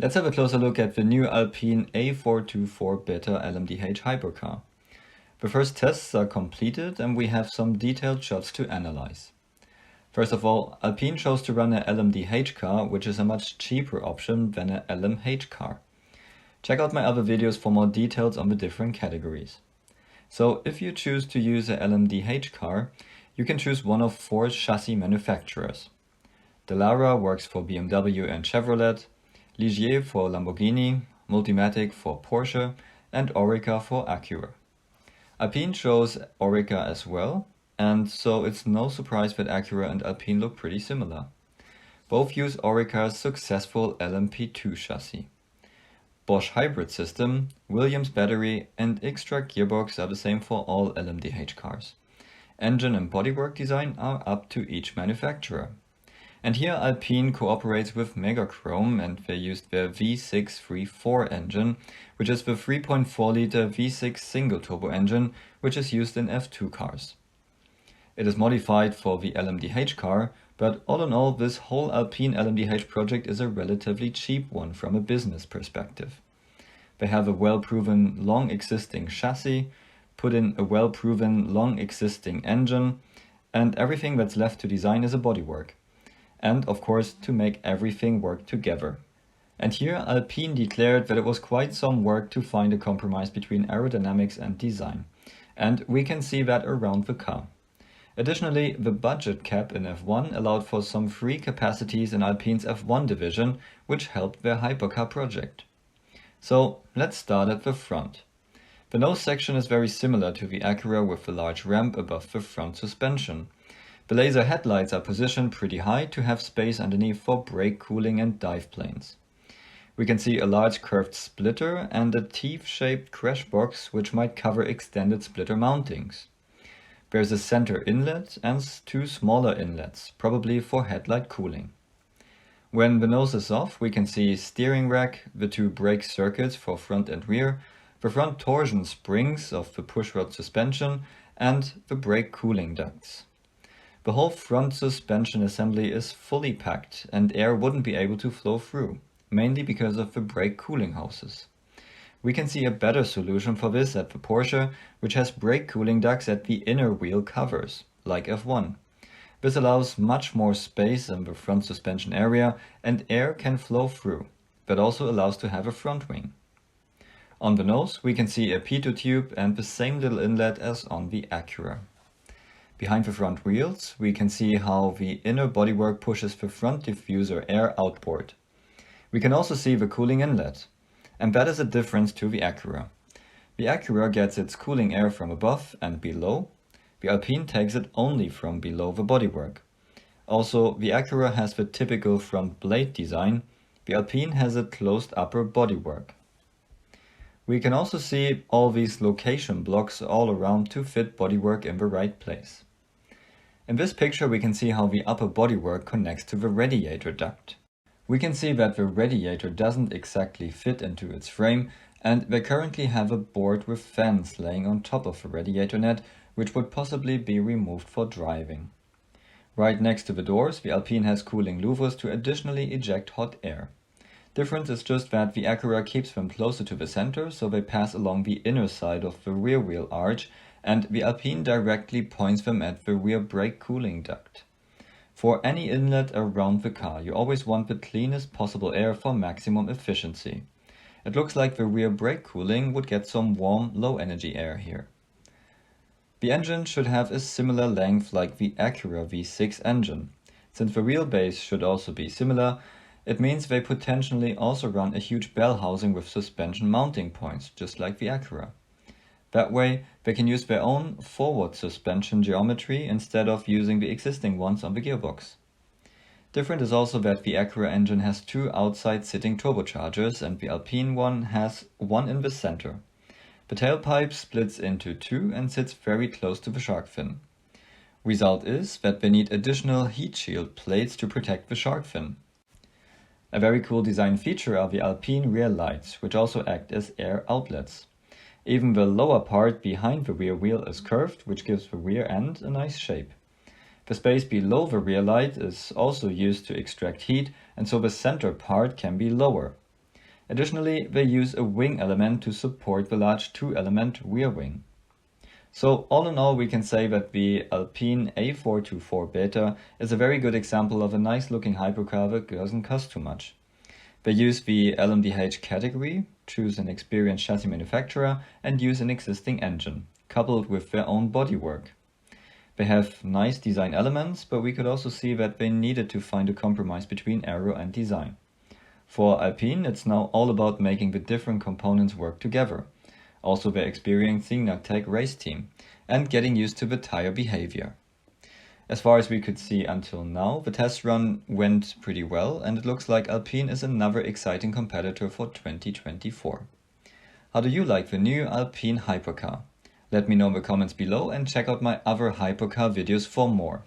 Let's have a closer look at the new Alpine A424 Beta LMDh Hypercar. The first tests are completed and we have some detailed shots to analyze. First of all, Alpine chose to run a LMDh car, which is a much cheaper option than a LMH car. Check out my other videos for more details on the different categories. So if you choose to use a LMDh car, you can choose one of 4 chassis manufacturers. Dallara works for BMW and Chevrolet, Ligier for Lamborghini, Multimatic for Porsche, and Orica for Acura. Alpine chose Orica as well, and so it's no surprise that Acura and Alpine look pretty similar. Both use Orica's successful LMP2 chassis. Bosch hybrid system, Williams battery, and extra gearbox are the same for all LMDh cars. Engine and bodywork design are up to each manufacturer. And here Alpine cooperates with Megachrome and they used their V634 engine, which is the 3.4 liter V6 single turbo engine, which is used in F2 cars. It is modified for the LMDh car, but all in all this whole Alpine LMDh project is a relatively cheap one from a business perspective. They have a well-proven long-existing chassis, put in a well-proven long-existing engine, and everything that's left to design is a bodywork. And of course to make everything work together. And here Alpine declared that it was quite some work to find a compromise between aerodynamics and design. And we can see that around the car. Additionally, the budget cap in F1 allowed for some free capacities in Alpine's F1 division, which helped their hypercar project. So let's start at the front. The nose section is very similar to the Acura with the large ramp above the front suspension. The laser headlights are positioned pretty high to have space underneath for brake cooling and dive planes. We can see a large curved splitter and a teeth-shaped crash box which might cover extended splitter mountings. There's a center inlet and 2 smaller inlets, probably for headlight cooling. When the nose is off, we can see steering rack, the 2 brake circuits for front and rear, the front torsion springs of the pushrod suspension, and the brake cooling ducts. The whole front suspension assembly is fully packed and air wouldn't be able to flow through, mainly because of the brake cooling houses. We can see a better solution for this at the Porsche, which has brake cooling ducts at the inner wheel covers, like F1. This allows much more space in the front suspension area and air can flow through, but also allows to have a front wing. On the nose we can see a pitot tube and the same little inlet as on the Acura. Behind the front wheels, we can see how the inner bodywork pushes the front diffuser air outboard. We can also see the cooling inlet, and that is a difference to the Acura. The Acura gets its cooling air from above and below. The Alpine takes it only from below the bodywork. Also, the Acura has the typical front blade design. The Alpine has a closed upper bodywork. We can also see all these location blocks all around to fit bodywork in the right place. In this picture we can see how the upper bodywork connects to the radiator duct. We can see that the radiator doesn't exactly fit into its frame and they currently have a board with fans laying on top of the radiator net, which would possibly be removed for driving. Right next to the doors the Alpine has cooling louvers to additionally eject hot air. Difference is just that the Acura keeps them closer to the center, so they pass along the inner side of the rear wheel arch, and the Alpine directly points them at the rear brake cooling duct. For any inlet around the car, you always want the cleanest possible air for maximum efficiency. It looks like the rear brake cooling would get some warm, low-energy air here. The engine should have a similar length like the Acura V6 engine. Since the wheelbase should also be similar, it means they potentially also run a huge bell housing with suspension mounting points, just like the Acura. That way, they can use their own forward suspension geometry instead of using the existing ones on the gearbox. Different is also that the Acura engine has 2 outside sitting turbochargers and the Alpine one has one in the center. The tailpipe splits into 2 and sits very close to the shark fin. Result is that they need additional heat shield plates to protect the shark fin. A very cool design feature are the Alpine rear lights, which also act as air outlets. Even the lower part behind the rear wheel is curved, which gives the rear end a nice shape. The space below the rear light is also used to extract heat, and so the center part can be lower. Additionally, they use a wing element to support the large 2-element rear wing. So all in all, we can say that the Alpine A424 Beta is a very good example of a nice looking hypercar that doesn't cost too much. They use the LMDh category, choose an experienced chassis manufacturer, and use an existing engine, coupled with their own bodywork. They have nice design elements, but we could also see that they needed to find a compromise between aero and design. For Alpine, it's now all about making the different components work together. Also, they're experiencing Nagtech race team and getting used to the tire behavior. As far as we could see until now, the test run went pretty well, and it looks like Alpine is another exciting competitor for 2024. How do you like the new Alpine Hypercar? Let me know in the comments below and check out my other hypercar videos for more.